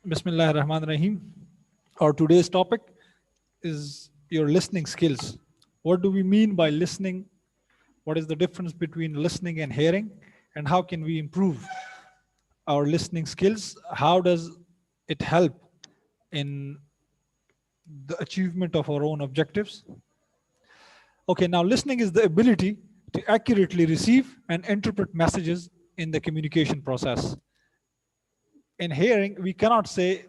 Bismillah ar-Rahman ar-Rahim. Our today's topic is your listening skills. What do we mean by listening? What is the difference between listening and hearing? And how can we improve our listening skills? How does it help in the achievement of our own objectives? Okay, now listening is the ability to accurately receive and interpret messages in the communication process. In hearing, we cannot say,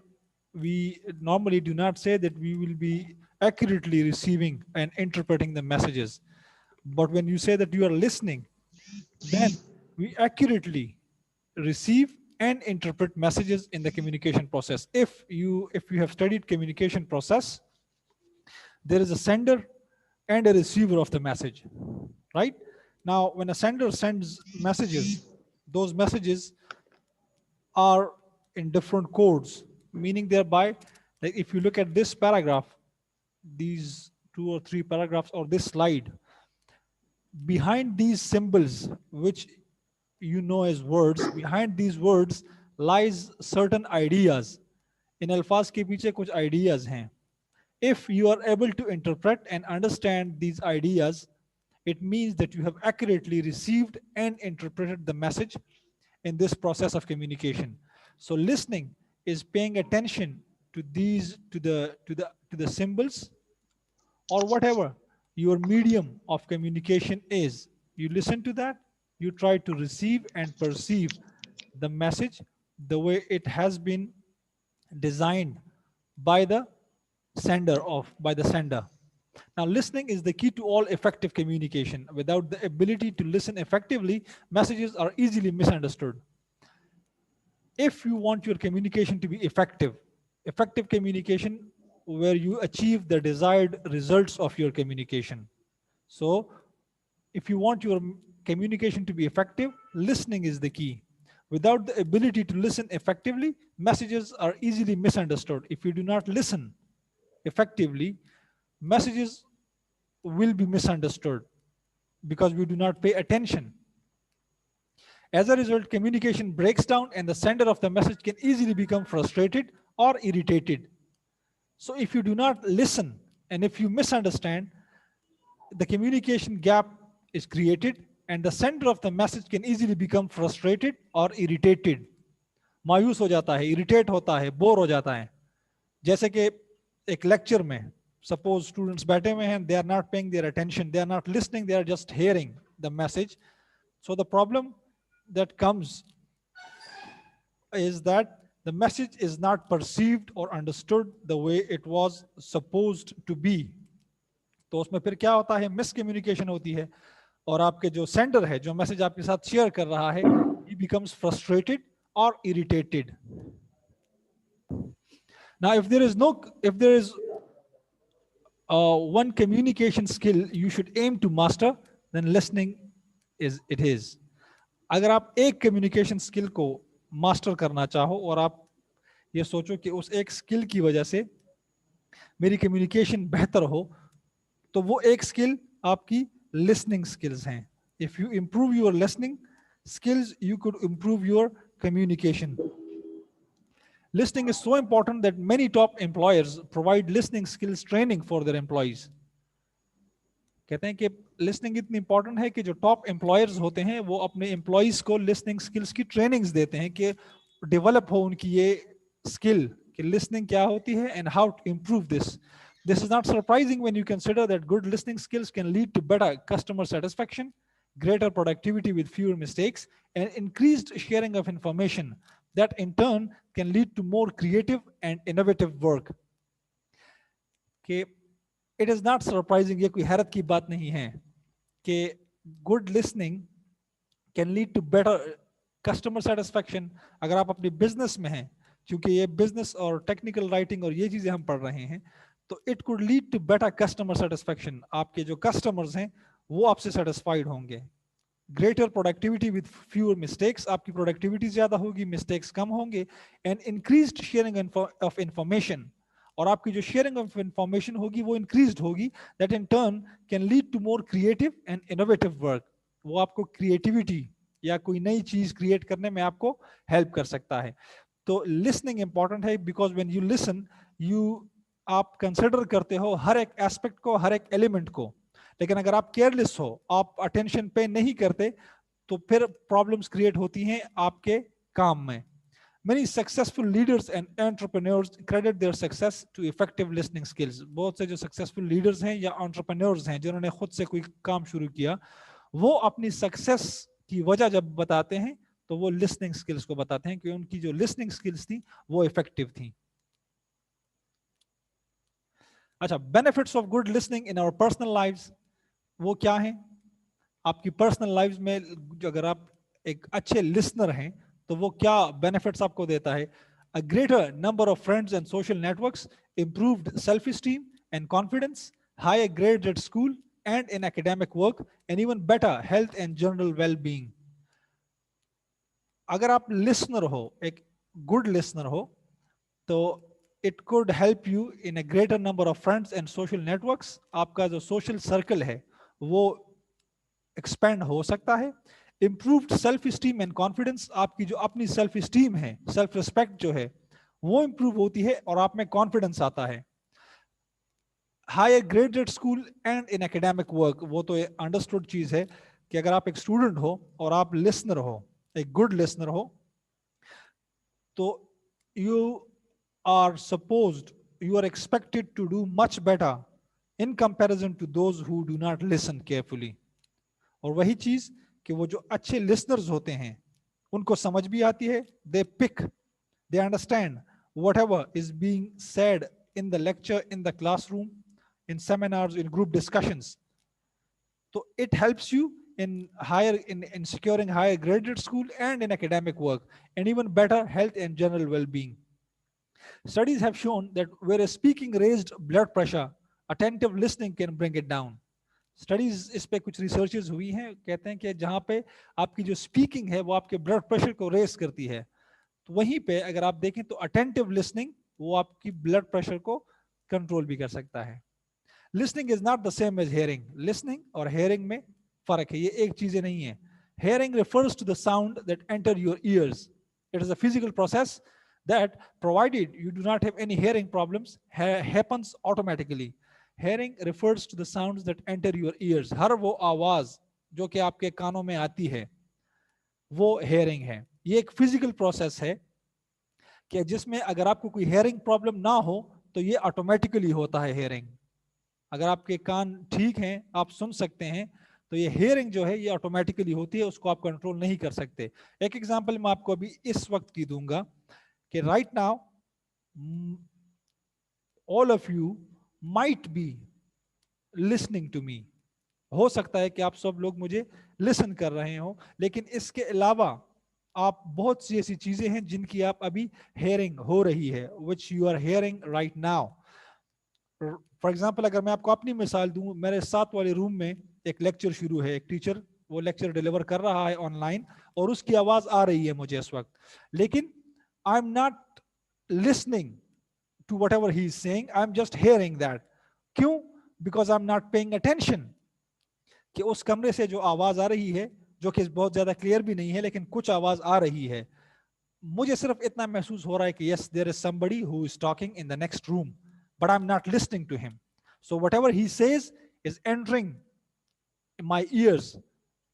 we normally do not say that we will be accurately receiving and interpreting the messages. But when you say that you are listening, then we accurately receive and interpret messages in the communication process. If you have studied communication process, there is a sender and a receiver of the message, right? Now, when a sender sends messages, those messages are in different codes, meaning thereby, like if you look at this paragraph, these 2 or 3 paragraphs or this slide, behind these symbols, which you know as words, behind these words lies certain ideas. In अल्फाज के पीछे कुछ ideas हैं. If you are able to interpret and understand these ideas, it means that you have accurately received and interpreted the message in this process of communication. So listening is paying attention to these, to the symbols or whatever your medium of communication is. You listen to that, you try to receive and perceive the message the way it has been designed by the sender. Now, listening is the key to all effective communication. Without the ability to listen effectively, messages are easily misunderstood. If you want your communication to be effective communication where you achieve the desired results of your communication. So if you want your communication to be effective, listening is the key. Without the ability to listen effectively, messages are easily misunderstood. If you do not listen effectively, messages will be misunderstood because we do not pay attention. As a result, communication breaks down and the sender of the message can easily become frustrated or irritated. So if you do not listen and if you misunderstand, the communication gap is created and the sender of the message can easily become frustrated or irritated. मायूस हो जाता है, irritate होता है, bore हो जाता है. जैसे कि एक लेक्चर में suppose students बैठे हुए हैं, they are not paying their attention, they are not listening, they are just hearing the message. So the problem that comes is that the message is not perceived or understood the way it was supposed to be. तो उसमें फिर क्या होता है, miscommunication होती है और आपके जो सेंडर है, जो मैसेज आपके साथ शेयर कर रहा है, he becomes frustrated or irritated. Now, if there is one communication skill you should aim to master, then listening is. अगर आप एक कम्युनिकेशन स्किल को मास्टर करना चाहो और आप ये सोचो कि उस एक स्किल की वजह से मेरी कम्युनिकेशन बेहतर हो, तो वो एक स्किल आपकी लिसनिंग स्किल्स हैं. If you improve your listening skills, you could improve your communication. Listening is so important that many top employers provide listening skills training for their employees. कहते हैं कि listening इतनी important है कि जो top employers होते हैं वो अपने employees को listening skills की trainings देते हैं कि develop हो उनकी ये skill कि listening क्या होती है and how to improve this. This is not surprising when you consider that good listening skills can lead to better customer satisfaction, greater productivity with fewer mistakes, and increased sharing of information that in turn can lead to more creative and innovative work. Okay, it is not surprising, ये कोई हैरत की बात नहीं है कि good listening can lead to better customer satisfaction. अगर आप अपने business में हैं, क्योंकि ये business और technical writing और ये चीजें हम पढ़ रहे हैं, तो it could lead to better customer satisfaction. आपके जो customers हैं वो आपसे satisfied होंगे. Greater productivity with fewer mistakes, आपकी productivity ज़्यादा होगी, mistakes कम होंगे, and increased sharing of information, और आपकी जो sharing of information होगी वो increased होगी, that in turn can lead to more creative and innovative work. वो आपको creativity या कोई नई चीज create करने में आपको help कर सकता है. तो लिसनिंग इंपॉर्टेंट है, because when you listen you आप कंसिडर करते हो हर एक एस्पेक्ट को, हर एक एलिमेंट को। लेकिन अगर आप केयरलेस हो, आप अटेंशन पे नहीं करते, तो फिर प्रॉब्लम्स क्रिएट होती हैं आपके काम में। Many successful leaders and entrepreneurs credit their success to effective listening skills. बहुत से जो successful leaders हैं या entrepreneurs हैं जिन्होंने खुद से कोई काम शुरू किया, वो अपनी सक्सेस की वजह जब बताते हैं तो वो लिसनिंग स्किल्स को बताते हैं कि उनकी जो लिसनिंग स्किल्स थी वो इफेक्टिव थी। अच्छा, benefits of good listening in our personal lives वो क्या है? आपकी पर्सनल लाइव्स में अगर आप एक अच्छे लिसनर हैं तो वो क्या बेनिफिट्स आपको देता है? A greater number of friends and social networks, improved self esteem and confidence, higher grade at school and in academic work, and even better health and general well-being. अगर आप लिसनर हो, एक गुड लिसनर हो, तो it could help you in a greater number of friends and social networks. आपका जो social circle है वो एक्सपेंड हो सकता है। Improved self esteem and confidence, आपकी जो अपनी सेल्फ स्टीम है, सेल्फ रिस्पेक्ट जो है वो इंप्रूव होती है और आप में कॉन्फिडेंस आता है। Higher grade at school and in academic work, वो तो अंडरस्टूड चीज है कि अगर आप एक स्टूडेंट हो और आप लिसनर हो, एक गुड लिसनर हो, तो you are supposed, you are expected to do much better in comparison to those who do not listen carefully. और वही चीज कि वो जो अच्छे लिसनर्स होते हैं उनको समझ भी आती है, they pick, they understand whatever is being said in the lecture, in the classroom, in seminars, in group discussions. So it helps you in securing higher graded school and in academic work, and even better health and general well-being. Studies have shown that whereas speaking raised blood pressure, attentive listening can bring it down. Studies इस पे कुछ researches हुई हैं, कहते हैं कि जहां पे आपकी जो स्पीकिंग है वो आपके ब्लड प्रेशर को रेस करती है, तो वहीं पे अगर आप देखें तो अटेंटिव लिसनिंग वो आपकी ब्लड प्रेशर को कंट्रोल भी कर सकता है। Listening is not the same as hearing. Listening और हेयरिंग में फर्क है, ये एक चीजें नहीं है। Hearing refers to the sound that enter your ears. It is a physical process that, provided you do not have any hearing problems, happens automatically. Hearing refers to the sounds that enter your ears. हर वो आवाज जो कि आपके कानों में आती है वो हेयरिंग है। ये एक फिजिकल प्रोसेस है कि जिसमें अगर आपको कोई हेयरिंग प्रॉब्लम ना हो तो ये ऑटोमेटिकली होता है हेयरिंग। अगर आपके कान ठीक हैं, आप सुन सकते हैं, तो ये हेयरिंग जो है ये ऑटोमेटिकली होती है, उसको आप कंट्रोल नहीं कर सकते। एक एग्जांपल मैं आपको अभी इस वक्त की दूंगा कि right now all of you might be listening to me. हो सकता है कि आप सब लोग मुझे लिसन कर रहे हो, लेकिन इसके अलावा आप बहुत सी ऐसी चीजें हैं जिनकी आप अभी हेयरिंग हो रही है, which you are hearing right now. For example अगर मैं आपको अपनी मिसाल दूं, मेरे साथ वाले रूम में एक लेक्चर शुरू है, एक टीचर वो लेक्चर डिलीवर कर रहा है ऑनलाइन और उसकी आवाज आ रही है मुझे इस वक्त, लेकिन I am not listening to whatever he is saying, I am just hearing that. क्यों? Because I am not paying attention कि उस कमरे से जो आवाज आ रही है, जो कि बहुत ज्यादा क्लियर भी नहीं है लेकिन कुछ आवाज आ रही है, मुझे सिर्फ इतना महसूस हो रहा है कि yes there is somebody who is talking in the next room, but I'm not listening to him. So whatever he says is entering my ears,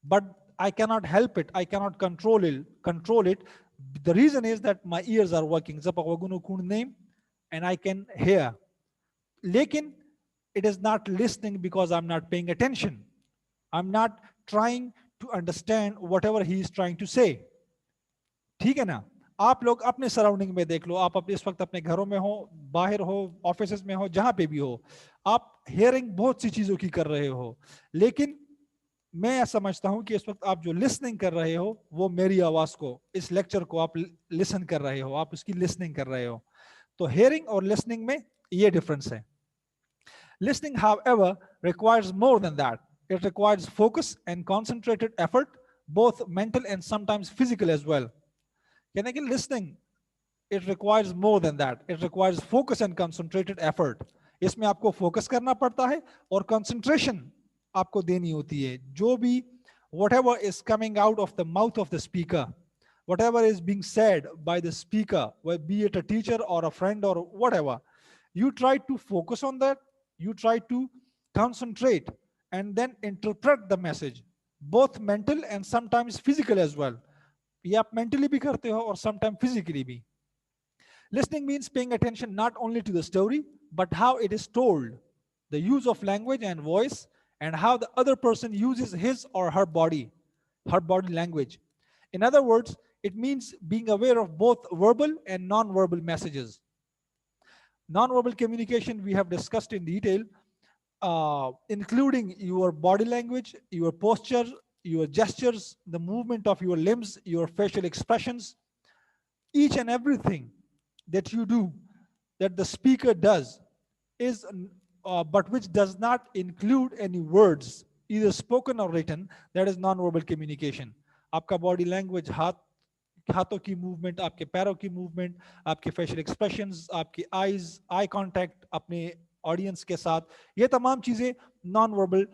but I cannot help it. I cannot control it. The reason is that my ears are working. And I can hear. Lekin it is not listening because I'm not paying attention. I'm not trying to understand whatever he is trying to say. ठीक है ना? आप लोग अपने surrounding में देख लो, आप इस वक्त अपने घरों में हो, बाहर हो, ऑफिस में हो, जहां पे भी हो, आप हेयरिंग बहुत सी चीजों की कर रहे हो, लेकिन मैं समझता हूं कि इस वक्त आप जो लिसनिंग कर रहे हो वो मेरी आवाज को, इस लेक्चर को आप लिसन कर रहे हो, आप उसकी लिसनिंग कर रहे हो। तो हेयरिंग और लिसनिंग में ये डिफरेंस है। Listening however requires more than that. It requires focus and concentrated effort, both mental and sometimes physical as well. कहने कि listening it requires more than that. It requires focus and concentrated effort. इसमें आपको focus करना पड़ता है और concentration आपको देनी होती है। जो भी whatever is coming out of the mouth of the speaker, whatever is being said by the speaker, be it a teacher or a friend or whatever, you try to focus on that, you try to concentrate and then interpret the message, both mental and sometimes physical as well. ये आप mentally भी करते हो और sometimes physically भी. Listening means paying attention not only to the story, but how it is told, the use of language and voice, and how the other person uses his or her body language. In other words, it means being aware of both verbal and non-verbal messages. Non-verbal communication we have discussed in detail, including your body language, your posture, your gestures, the movement of your limbs, your facial expressions, each and everything that you do, that the speaker does, is but which does not include any words, either spoken or written, that is non-verbal communication. आपका body language, हाथों की movement, आपके पैरों की movement, आपके facial expressions, आपकी eyes, eye contact अपने audience के साथ, ये तमाम चीजें non-verbal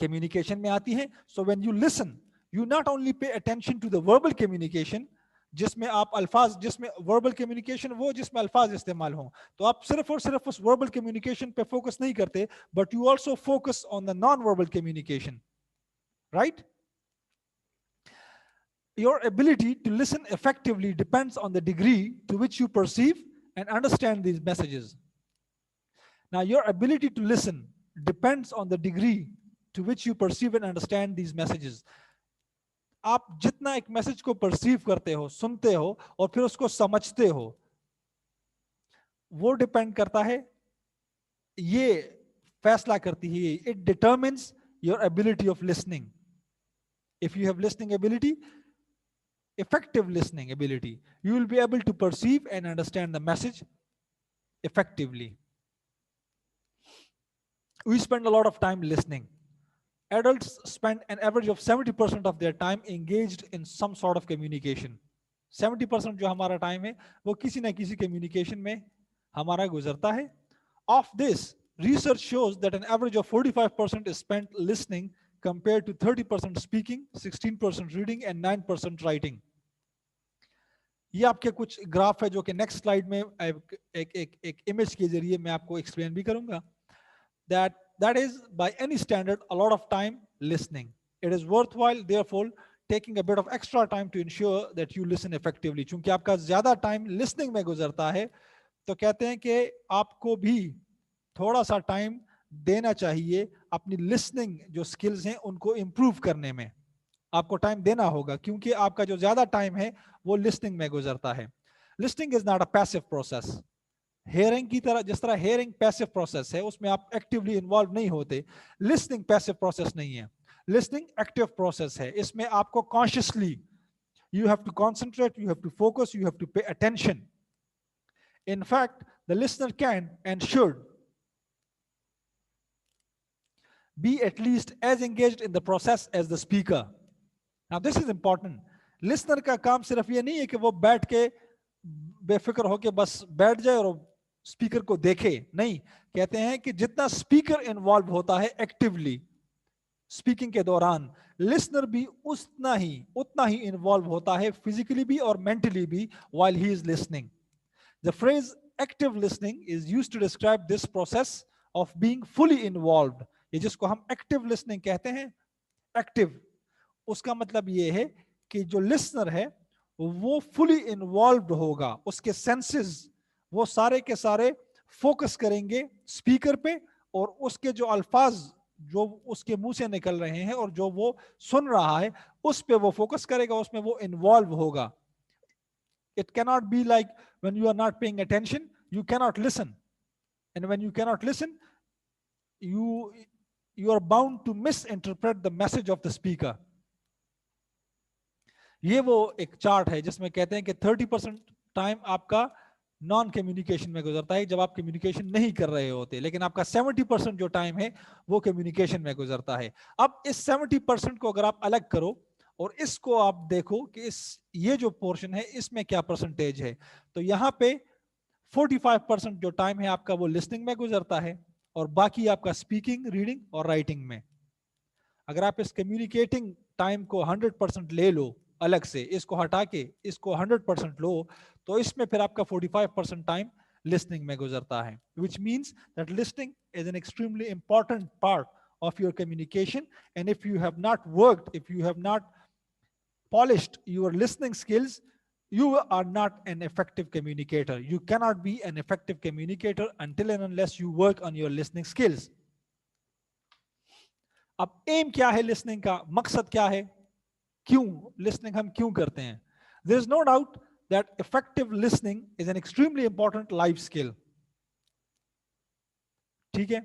communication में आती हैं. So when you listen, you not only pay attention to the verbal communication, जिसमें आप अल्फाज, जिसमें वर्बल कम्युनिकेशन वो जिसमें अल्फाज इस्तेमाल हों, तो आप सिर्फ और सिर्फ उस वर्बल कम्युनिकेशन पे फोकस नहीं करते, but you also focus on the non verbal communication, right? Your ability to listen effectively depends on the degree to which you perceive and understand these messages. Now, your ability to listen depends on the degree to which you perceive and understand these messages. आप जितना एक message को perceive करते हो, सुनते हो और फिर उसको समझते हो, वो डिपेंड करता है, ये फैसला करती है, it determines your ability of listening. If you have listening ability, effective listening ability, you will be able to perceive and understand the message effectively. We spend a lot of time listening. Adults spend an average of 70% of their time engaged in some sort of communication. 70% जो हमारा time है वो किसी ना किसी communication में हमारा गुजरता है. Of this, research shows that an average of 45% is spent listening compared to 30% speaking, 16% reading and 9% writing. ये आपके कुछ ग्राफ है जो कि नेक्स्ट स्लाइड में एक इमेज के जरिए मैं आपको एक्सप्लेन भी करूंगा. That is by any standard a lot of time listening. It is worthwhile therefore taking a bit of extra time to ensure that you listen effectively. चूंकि आपका ज्यादा टाइम लिसनिंग में गुजरता है, तो कहते हैं कि आपको भी थोड़ा सा टाइम देना चाहिए अपनी लिसनिंग जो स्किल्स हैं उनको इम्प्रूव करने में. आपको टाइम देना होगा क्योंकि आपका जो ज्यादा टाइम है वो लिसनिंग में गुजरता है. Listening is not a passive process. Hearing की तरह, जिस तरह हेयरिंग पैसिव प्रोसेस है उसमें आप एक्टिवली इन्वॉल्व नहीं होते, लिसनिंग पैसिव प्रोसेस नहीं है. लिसनिंग एक्टिव प्रोसेस है. इसमें आपको consciously you have to concentrate, you have to focus, you have to pay attention. In fact the listener can and should be at least as engaged in the process as the speaker. Now this is important. Listener का काम सिर्फ ये नहीं है कि वो बैठ के बेफिक्र होके बस बैठ जाए और स्पीकर को देखे. नहीं, कहते हैं कि जितना स्पीकर इन्वॉल्व होता है एक्टिवली स्पीकिंग के दौरान, लिसनर भी उतना ही इन्वॉल्व होता है फिजिकली भी और मेंटली भी while he is listening. The phrase active listening is used to describe this process of being fully involved. ये जिसको हम एक्टिव लिसनिंग कहते हैं, एक्टिव, उसका मतलब ये है कि जो लिसनर है वो फुली इन्वॉल्व्ड होगा, उसके सेंसेस वो सारे के सारे फोकस करेंगे स्पीकर पे और उसके जो अल्फाज जो उसके मुंह से निकल रहे हैं और जो वो सुन रहा है उस पे वो फोकस करेगा, उसमें वो इन्वॉल्व होगा. It cannot be like when you are not paying attention you cannot listen, and when you cannot listen you are bound to misinterpret the message of the speaker. ये वो एक चार्ट है जिसमें कहते हैं कि 30% टाइम आपका नॉन कम्युनिकेशन में गुजरता है जब आप कम्युनिकेशन नहीं कर रहे होते, लेकिन आपका 70% जो टाइम है वो कम्युनिकेशन में गुजरता है. अब इस 70% को अगर आप अलग करो और इसको आप देखो कि ये जो पोर्शन है इसमें क्या परसेंटेज है, तो यहाँ पे 45% जो टाइम है आपका वो लिसनिंग में गुजरता है और बाकी आपका स्पीकिंग, रीडिंग और राइटिंग में. अगर आप इस कम्युनिकेटिंग टाइम को 100% ले लो अलग से, इसको हटा के इसको 100% लो, तो इसमें फिर आपका 45% टाइम listening में गुजरता है, which means that listening is an extremely important part of your communication. And if you have not worked, if you have not polished your listening skills, you are not an effective communicator. You cannot be an effective communicator until and unless you work on your listening skills. अब M क्या है listening का, मकसद क्या है, क्यों listening हम क्यों करते हैं? There is no doubt that effective listening is an extremely important life skill. ठीक है,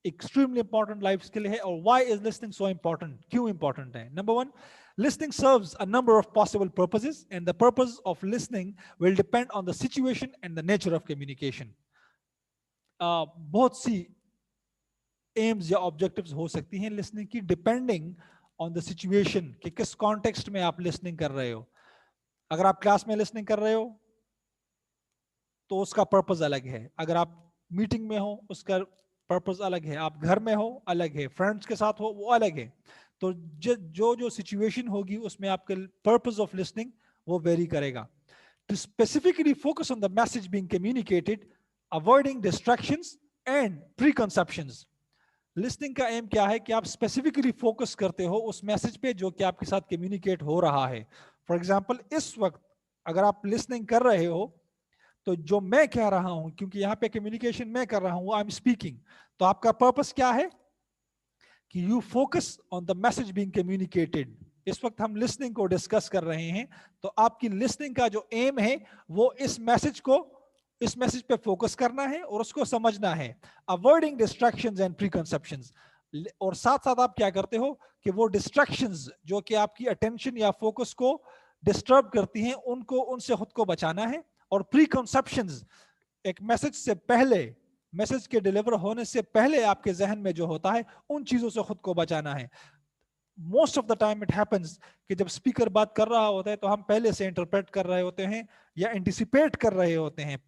extremely important life skill है. और why is listening so important? क्यों important है? Number one, listening serves a number of possible purposes, and the purpose of listening will depend on the situation and the nature of communication. बहुत सी AIIMS या objectives हो सकती हैं listening की, depending on the situation कि किस context में आप लिसनिंग कर रहे हो. अगर आप क्लास में लिसनिंग कर रहे हो तो उसका पर्पस अलग है, अगर आप मीटिंग में हो उसका पर्पस अलग है, आप घर में हो अलग है, फ्रेंड्स के साथ हो वो अलग है. तो जो सिचुएशन होगी उसमें आपके पर्पस ऑफ लिसनिंग वो वेरी करेगा. To specifically focus on the message being communicated, avoiding distractions and preconceptions. Listening का एम क्या है कि आप स्पेसिफिकली फोकस करते हो उस मैसेज पे जो कि आपके साथ कम्युनिकेट हो रहा है. फॉर एग्जांपल, इस वक्त अगर आप लिसनिंग कर रहे हो तो जो मैं कह रहा हूं, क्योंकि यहां पे कम्युनिकेशन मैं कर रहा हूं, आई एम स्पीकिंग, तो आपका पर्पस क्या है कि you focus on the message being communicated. इस वक्त हम लिसनिंग को डिस्कस कर रहे हैं, तो आपकी लिसनिंग का जो एम है वो इस मैसेज पे फोकस करना है और उसको समझना है. Avoiding distractions and preconceptions. और साथ साथ आप क्या करते हो कि वो डिस्ट्रैक्शंस जो कि आपकी अटेंशन या फोकस को डिस्टर्ब करती हैं उनसे खुद को बचाना है. और प्रीकंसेप्शंस, एक मैसेज से पहले, मैसेज के डिलीवर होने से पहले आपके जहन में जो होता है उन चीजों से खुद को बचाना है. Most of the time it happens कि जब स्पीकर बात कर रहा होता है तो हम पहले से इंटरप्रेट कर रहे होते हैं या एंटिसिपेट कर रहे होते हैं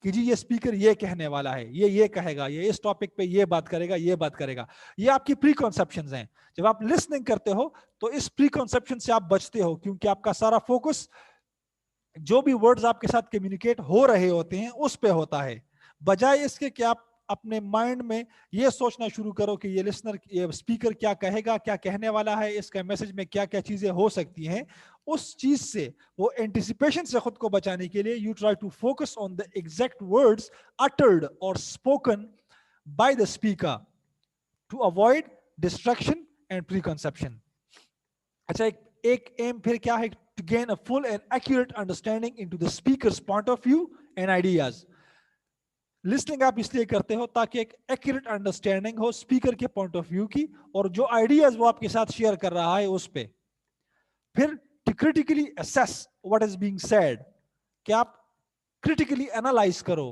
कि जी ये स्पीकर ये कहने वाला है, ये कहेगा, ये इस टॉपिक पे ये बात करेगा, ये बात करेगा. ये आपकी प्री कॉन्सेप्शंस हैं. जब आप लिसनिंग करते हो तो इस प्री कॉन्सेप्शन से आप बचते हो, क्योंकि आपका सारा फोकस जो भी वर्ड्स आपके साथ कम्युनिकेट हो रहे होते हैं उस पे होता है, बजाय इसके कि आप अपने माइंड में ये सोचना शुरू करो कि ये स्पीकर क्या कहेगा, क्या कहने वाला है, इसका मैसेज में क्या क्या चीजें हो सकती हैं. उस चीज से, वो एंटिसिपेशन से खुद को बचाने के लिए you try to focus on the exact words uttered और spoken by the speaker to avoid distraction and preconception. अच्छा, एक एम फिर क्या है? To gain a full and accurate understanding into the speaker's point of view and ideas. Listening आप इसलिए करते हो ताकि एक एक्यूरेट अंडरस्टैंडिंग हो स्पीकर के पॉइंट ऑफ व्यू की और जो आइडियाज वो आपके साथ शेयर कर रहा है उस पे. फिर to critically assess what is being said, कि आप क्रिटिकली एनालाइज करो,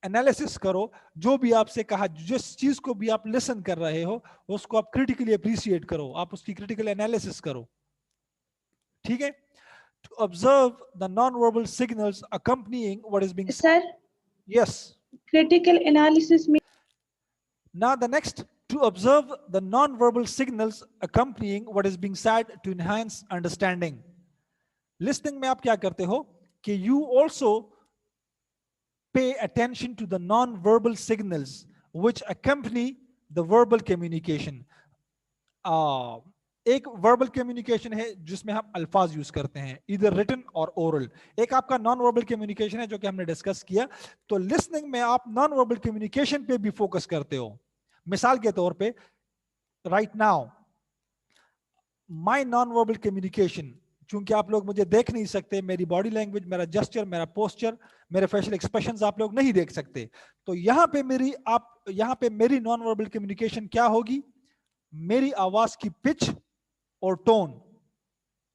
एनालिसिस करो जो भी आपसे कहा, जिस चीज को भी आप लिसन कर रहे हो उसको आप क्रिटिकली अप्रिशिएट करो, आप उसकी क्रिटिकल एनालिसिस करो. ठीक है. To observe the non-verbal signals accompanying what is being Sir, yes, critical analysis means. Now the next, to observe the non-verbal signals accompanying what is being said to enhance understanding. Listening में आप क्या करते हो कि you also pay attention to the non-verbal signals which accompany the verbal communication. एक verbal communication है जिसमें हम अल्फाज यूज करते हैं, इधर रिटन और ओरल. एक आपका नॉन वर्बल कम्युनिकेशन है जो कि हमने डिस्कस किया. तो लिसनिंग में आप नॉन वर्बल कम्युनिकेशन पे भी फोकस करते हो. मिसाल के तौर पे, right now my non verbal communication, चूंकि आप लोग मुझे देख नहीं सकते, मेरी बॉडी लैंग्वेज, मेरा जेस्चर, मेरा पोस्चर, मेरे फेशियल एक्सप्रेशंस आप लोग नहीं देख सकते, तो यहाँ पे मेरी नॉन वर्बल कम्युनिकेशन क्या होगी? मेरी आवाज की पिच और टोन,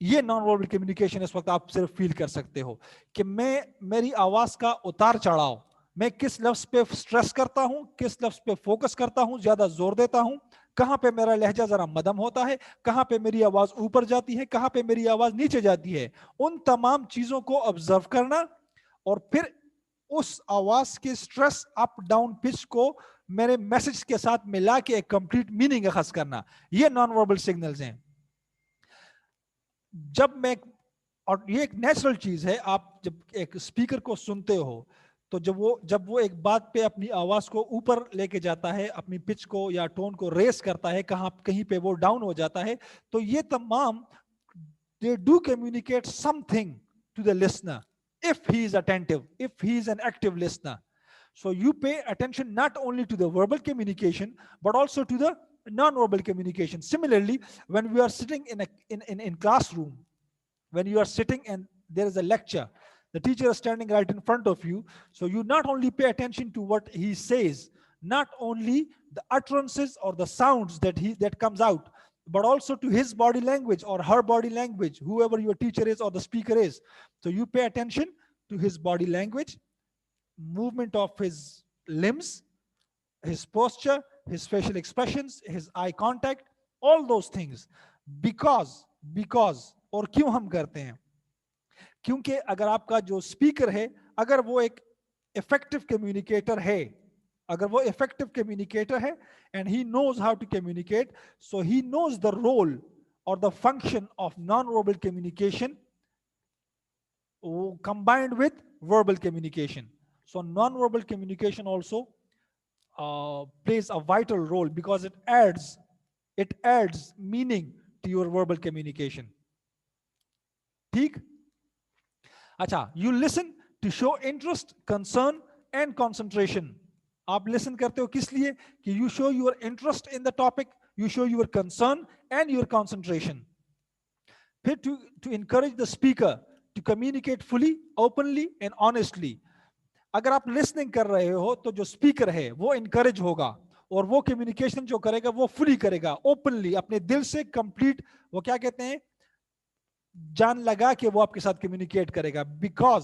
ये नॉन वर्बल कम्युनिकेशन इस वक्त आप सिर्फ फील कर सकते हो कि मेरी आवाज का उतार चढ़ाव, मैं किस लफ्ज पे स्ट्रेस करता हूं, किस लफ्ज पे फोकस करता हूं, ज्यादा जोर देता हूं, कहां पे मेरा लहजा जरा मदम होता है, कहां पे मेरी आवाज ऊपर जाती है, कहां पे मेरी आवाज नीचे जाती है. उन तमाम चीजों को ऑब्जर्व करना और फिर उस आवाज के स्ट्रेस अप डाउन पिच को मेरे मैसेज के साथ मिला के एक कंप्लीट मीनिंग अखज़ करना, ये नॉन वर्बल सिग्नल्स हैं. जब मैं, और ये एक नेचुरल चीज है, आप जब एक स्पीकर को सुनते हो तो जब वो एक बात पे अपनी आवाज को ऊपर लेके जाता है, अपनी पिच को या टोन को रेस करता है, कहीं पे वो डाउन हो जाता है, तो ये तमाम they do communicate something to the listener if he is attentive, if he is an active listener. So you pay attention not only to the verbal communication but also to the non-verbal communication. Similarly, when we are sitting in classroom, when you are sitting and there is a lecture, the teacher is standing right in front of you, so you not only pay attention to what he says, not only the utterances or the sounds that comes out, but also to his body language or her body language, whoever your teacher is or the speaker is. So you pay attention to his body language, movement of his limbs, his posture, his facial expressions, his eye contact, all those things. Because और क्यों हम करते हैं? क्योंकि अगर आपका जो speaker है, अगर वो एक इफेक्टिव कम्युनिकेटर है, अगर वो इफेक्टिव कम्युनिकेटर है and he knows how to communicate, so he knows the role or the function of non-verbal communication combined with verbal communication. So non-verbal communication also plays a vital role because it adds meaning to your verbal communication. ठीक? अच्छा, you listen to show interest, concern and concentration. आप listen करते हो किस लिए? कि you show your interest in the topic, you show your concern and your concentration. फिर to encourage the speaker to communicate fully, openly and honestly. अगर आप listening कर रहे हो तो जो speaker है वो encourage होगा और वो communication जो करेगा वो fully करेगा, openly, अपने दिल से complete, वो क्या कहते हैं, जान लगा के वो आपके साथ कम्युनिकेट करेगा. बिकॉज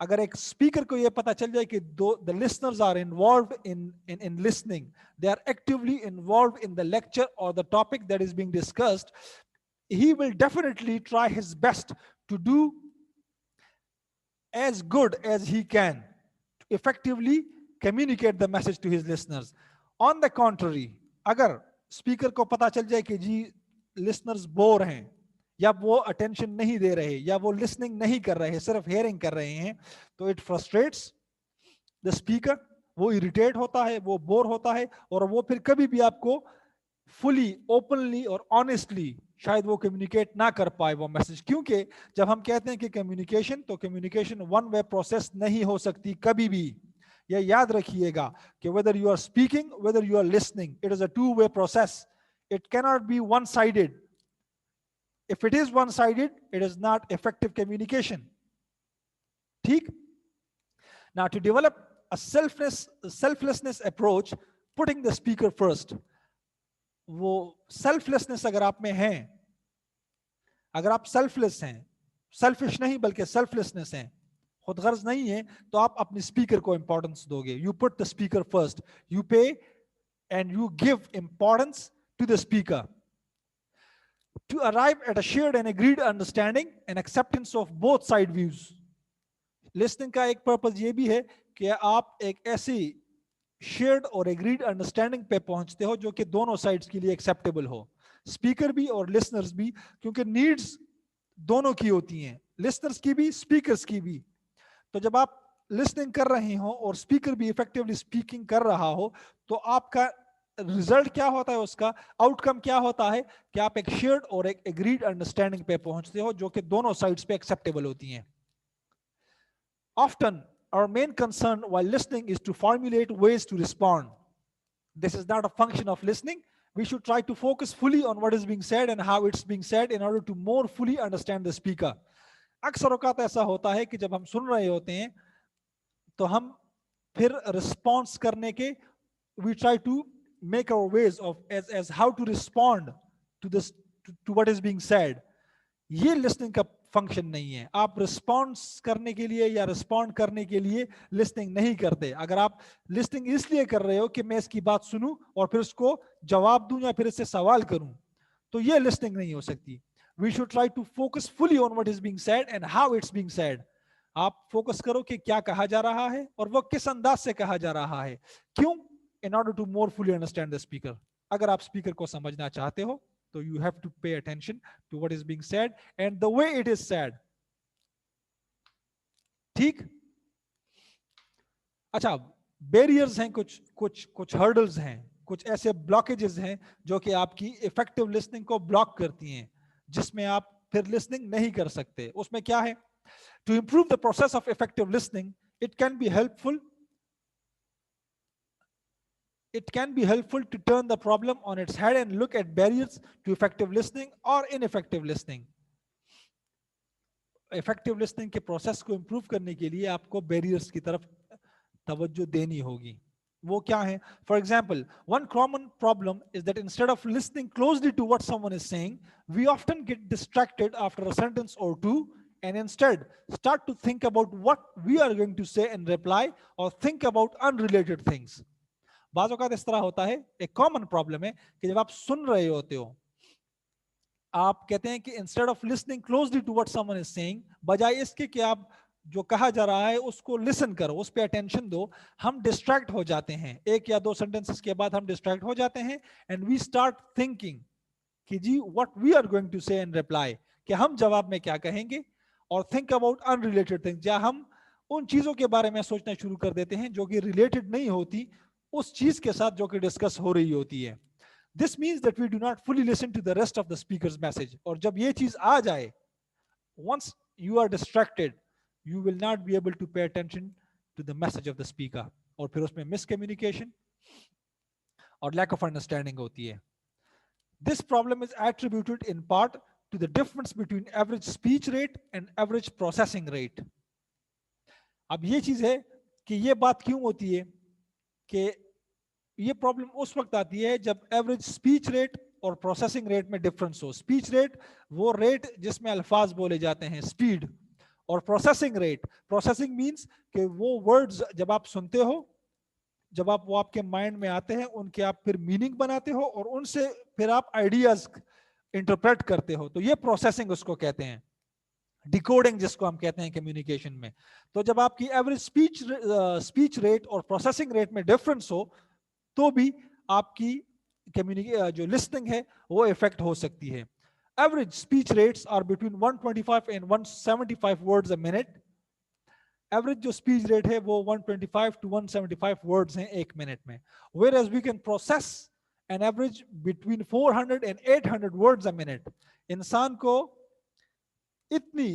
अगर एक स्पीकर को ये पता चल जाए कि the listeners are involved in listening, they are actively involved in the lecture और the topic that is being discussed, he will definitely try his best to do as good as he can to effectively communicate the message to his listeners. On the contrary, अगर speaker को पता चल जाए कि जी listeners bore हैं, या वो attention नहीं दे रहे, या वो लिसनिंग नहीं कर रहे, सिर्फ हेयरिंग कर रहे हैं, तो इट फ्रस्ट्रेट्स द स्पीकर, वो इरिटेट होता है, वो बोर होता है और वो फिर कभी भी आपको फुली, ओपनली और ऑनेस्टली शायद वो कम्युनिकेट ना कर पाए वो मैसेज. क्योंकि जब हम कहते हैं कि कम्युनिकेशन, तो कम्युनिकेशन वन वे प्रोसेस नहीं हो सकती कभी भी. ये याद रखिएगा कि whether you are speaking, whether you are listening, it is a two-way process. It cannot be one-sided. If it is one-sided, it is not effective communication. ठीक? Now, to develop a selflessness approach, putting the speaker first. वो selflessness अगर आप में है, अगर आप selfless हैं, selfish नहीं बल्कि selflessness हैं, खुदगर्ज नहीं है, तो आप अपने स्पीकर को इंपॉर्टेंस दोगे. You put the speaker first. You pay and you give importance to the speaker. To arrive at a shared and agreed understanding and acceptance of both side views. Listening का एक purpose ये भी है कि आप एक ऐसी शेयर्ड और एग्रीड अंडरस्टैंडिंग पे पहुंचते हो जो कि दोनों साइड्स के लिए एक्सेप्टेबल हो, स्पीकर भी और लिसनर्स भी, क्योंकि नीड्स दोनों की होती हैं, लिसनर्स की भी, स्पीकर्स की भी. तो जब आप लिसनिंग कर रहे हो और स्पीकर भी इफेक्टिवली स्पीकिंग कर रहा हो, तो आपका रिजल्ट क्या होता है, उसका आउटकम क्या होता है कि आप एक शेयर्ड और एक एग्रीड अंडरस्टैंडिंग पे पहुंचते हो जो कि दोनों साइड्स पे एक्सेप्टेबल होती हैं. Often our main concern while listening is to formulate ways to respond. This is not a function of listening. We should try to focus fully on what is being said and how it's being said in order to more fully understand the speaker. अक्सर औकात ऐसा होता है कि जब हम सुन रहे होते हैं तो हम फिर रिस्पॉन्स करने के, we try to make our ways of as how to respond to this to what is being said. ये लिसनिंग का फंक्शन नहीं है. आप रिस्पॉन्स करने के लिए या रिस्पॉन्ड करने के लिए लिसनिंग नहीं करते. अगर आप लिसनिंग इसलिए कर रहे हो कि मैं इसकी बात सुनूं और फिर उसको जवाब दूं या फिर इससे सवाल करूं, तो ये लिसनिंग नहीं हो सकती. We should try to focus fully on what is being said and how it's being said. आप फोकस करो कि क्या कहा जा रहा है और वो किस अंदाज से कहा जा रहा है. क्यों? In order to more fully understand the speaker. अगर आप स्पीकर को समझना चाहते हो तो you have to pay attention to what is being said and the way it is said. ठीक? अच्छा, बैरियर्स हैं, कुछ कुछ कुछ हर्डल्स हैं, कुछ ऐसे ब्लॉकेजेस हैं जो कि आपकी इफेक्टिव लिसनिंग को ब्लॉक करती हैं, जिसमें आप फिर लिसनिंग नहीं कर सकते. उसमें क्या है? To improve the process of effective listening, it can be helpful to turn the problem on its head and look at barriers to effective listening or ineffective listening. Effective listening के process को improve करने के लिए आपको barriers की तरफ तवज्जो देनी होगी. वो क्या है? For example, one common problem is that instead of listening closely to what someone is saying, we often get distracted after a sentence or two and instead start to think about what we are going to say in reply or think about unrelated things. बाज़ औक़ात इस तरह होता है, एक common problem है कि जब आप सुन रहे होते हो, आप कहते हैं कि instead of listening closely to what someone is saying, बजाय इसके कि आप जो कहा जा रहा है उसको लिसन करो, उस पे अटेंशन दो, हम डिस्ट्रैक्ट हो जाते हैं. एक या दो सेंटेंसेस के बाद हम डिस्ट्रैक्ट हो जाते हैं एंड वी स्टार्ट थिंकिंग कि जी what we are going to say in reply, कि हम जवाब में क्या कहेंगे, और थिंक अबाउट अनरिलेटेड थिंग्स, या हम उन चीजों के बारे में सोचना शुरू कर देते हैं जो कि रिलेटेड नहीं होती उस चीज के साथ जो कि डिस्कस हो रही होती है. This means that we do not fully listen to the rest of the speaker's message. और जब ये चीज आ जाए, once you are distracted, you will not be able to pay attention to the message of the speaker, और फिर उसमें miscommunication और lack of understanding होती है. This problem is attributed in part to the difference between average speech rate and average processing rate. अब ये चीज है कि ये बात क्यों होती है कि ये प्रॉब्लम उस वक्त आती है जब एवरेज स्पीच रेट और प्रोसेसिंग रेट में डिफरेंस हो. स्पीच रेट वो रेट जिसमें अल्फाज बोले जाते हैं, स्पीड, और प्रोसेसिंग रेट, प्रोसेसिंग मींस कि वो वर्ड्स जब आप सुनते हो, जब आप वो आपके माइंड में आते हैं, उनके आप फिर मीनिंग बनाते हो और उनसे फिर आप आइडियाज इंटरप्रेट करते हो, तो ये प्रोसेसिंग उसको कहते हैं. डिकोडिंग जिसको हम कहते हैं कम्युनिकेशन में. तो जब आपकी एवरेज स्पीच रेट और प्रोसेसिंग रेट में डिफरेंस हो, तो भी आपकी जो लिसनिंग है वो इफेक्ट हो सकती है. Average speech rates are between 125 and 175 words a minute. Average जो स्पीच रेट है वो 125 टू 175 वर्ड्स हैं एक मिनट में. Whereas we can process an average between 400 and 800 words a minute. इंसान को इतनी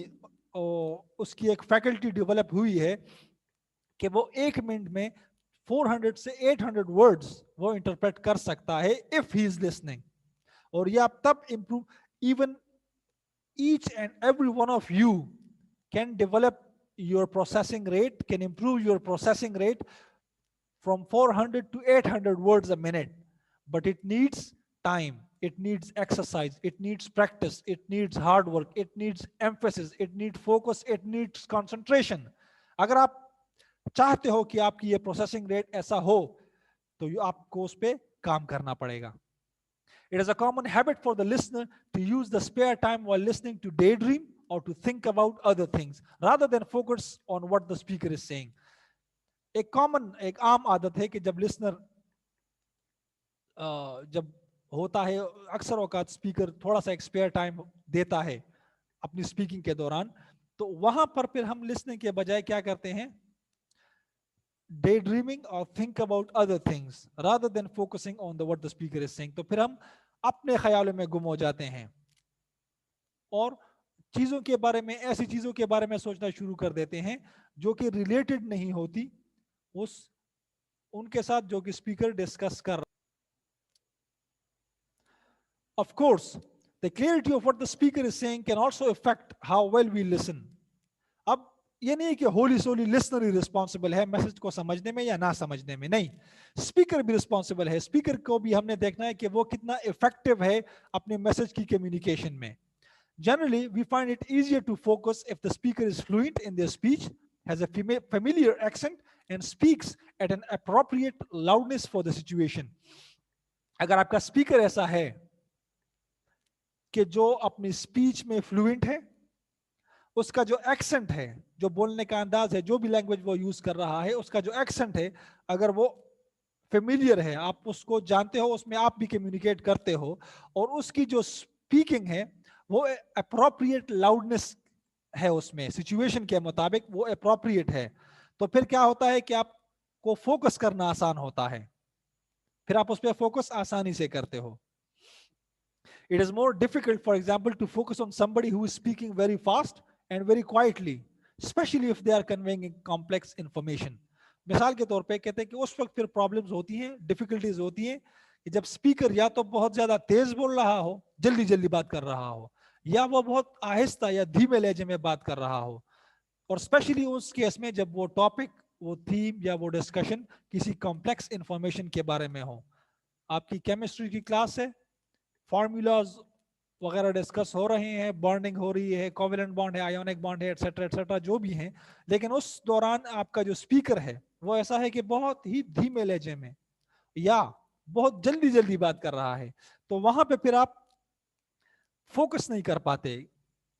उसकी एक फैकल्टी डेवलप हुई है कि वो एक मिनट में 400 से 800 वर्ड्स वो इंटरप्रेट कर सकता है इफ ही इज लिसनिंग. और ये आप तब improve, even each and every one of you can develop your processing rate, can improve your processing rate from 400 to 800 words a minute, but it needs time, it needs exercise, it needs practice, it needs hard work, it needs emphasis, it needs focus, it needs concentration. अगर आप चाहते हो कि आपकी ये processing rate ऐसा हो, तो आपको उस पे काम करना पड़ेगा. It is a common habit for the listener to use the spare time while listening to daydream or to think about other things rather than focus on what the speaker is saying. एक आम आदत है कि जब listener जब होता है, अक्सर औकात स्पीकर थोड़ा सा एक स्पेयर टाइम देता है अपनी स्पीकिंग के दौरान, तो वहां पर फिर हम लिसनिंग के बजाय क्या करते हैं, डे ड्रीमिंग और think about other things rather than focusing on the what the speaker is saying. तो फिर हम अपने ख्यालों में गुम हो जाते हैं और चीजों के बारे में, ऐसी चीजों के बारे में सोचना शुरू कर देते हैं जो कि रिलेटेड नहीं होती उस उनके साथ जो कि स्पीकर डिस्कस कर. Of course, the clarity of what the speaker is saying can also affect how well we listen. अब ये नहीं कि होली सोली लिसनर ही रिस्पॉन्सिबल है मैसेज को समझने में या ना समझने में, नहीं, स्पीकर भी रिस्पॉन्सिबल है. स्पीकर को भी हमने देखना है कि वो कितना इफेक्टिव है अपने मैसेज की कम्युनिकेशन में. Generally, we find it easier to focus if the speaker is fluent in their speech, has a familiar accent, and speaks at an appropriate loudness for the situation. अगर आपका speaker ऐसा है कि जो अपनी speech में fluent है, उसका जो एक्सेंट है, जो बोलने का अंदाज है, जो भी लैंग्वेज वो यूज कर रहा है, उसका जो एक्सेंट है, अगर वो फेमिलियर है, आप उसको जानते हो, उसमें आप भी कम्युनिकेट करते हो, और उसकी जो स्पीकिंग है वो अप्रोप्रिएट लाउडनेस है, उसमें सिचुएशन के मुताबिक वो अप्रोप्रिएट है, तो फिर क्या होता है कि आपको फोकस करना आसान होता है, फिर आप उस पर फोकस आसानी से करते हो. It is more difficult, for example, to focus on somebody who is speaking very fast and very quietly, especially if they are conveying complex information. मिसाल के तौर पे कहते हैं कि उस वक्त फिर प्रॉब्लम्स होती हैं, डिफिकल्टीज होती हैं कि जब स्पीकर या तो बहुत ज्यादा तेज बोल रहा हो, जल्दी जल्दी बात कर रहा हो, या वो बहुत आहिस्ता या धीमे लहजे में बात कर रहा हो, और स्पेशली उस केस में जब वो टॉपिक, वो थीम या वो डिस्कशन किसी कॉम्प्लेक्स इंफॉर्मेशन के बारे में हो. आपकी केमिस्ट्री की क्लास है, फॉर्मूलाज वगैरह डिस्कस हो रहे हैं, बॉन्डिंग हो रही है, कोवेलेंट बॉन्ड है, आयोनिक बॉन्ड है, एटसेट्रा एटसेट्रा, जो भी है, लेकिन उस दौरान आपका जो स्पीकर है वो ऐसा है कि बहुत ही धीमे लहजे में या बहुत जल्दी जल्दी बात कर रहा है, तो वहां पे फिर आप फोकस नहीं कर पाते.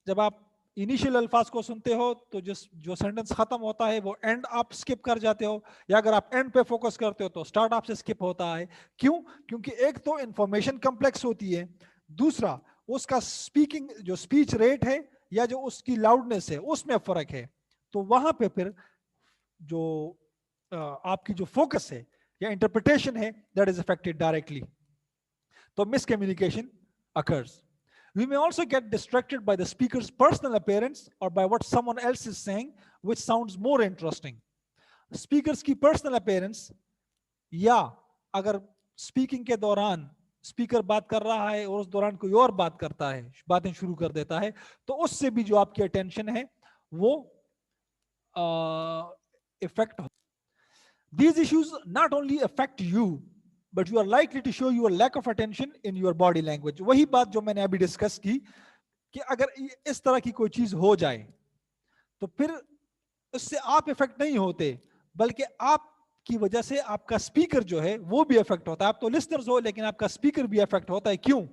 जब आप इनिशियल अल्फाज को सुनते हो तो जो सेंटेंस खत्म होता है वो एंड आप स्किप कर जाते हो, या अगर आप एंड पे फोकस करते हो तो स्टार्ट आपसे स्किप होता है. क्यों? क्योंकि एक तो इंफॉर्मेशन कम्प्लेक्स होती है, दूसरा उसका स्पीकिंग जो स्पीच रेट है या जो उसकी लाउडनेस है उसमें फर्क है, तो वहां पे फिर जो आपकी जो फोकस है या इंटरप्रिटेशन है दैट इज अफेक्टेड डायरेक्टली. तो miscommunication occurs. We may also get distracted by the speaker's personal appearance or by what someone else is saying, which sounds more interesting. Speakers की personal appearance, या अगर speaking के दौरान speaker बात कर रहा है और उस दौरान कोई और बात करता है, बातें शुरू कर देता है, तो उससे भी जो आपकी अटेंशन है वो effect. These issues not only affect you, but you are likely to show your lack of attention in your body language. वही बात जो मैंने अभी डिस्कस की कि अगर इस तरह की कोई चीज हो जाए तो फिर उससे आप इफेक्ट नहीं होते, बल्कि आपकी वजह से आपका स्पीकर जो है वो भी इफेक्ट होता है. आप तो लिसनर्स हो लेकिन आपका स्पीकर भी इफेक्ट होता है. क्यों?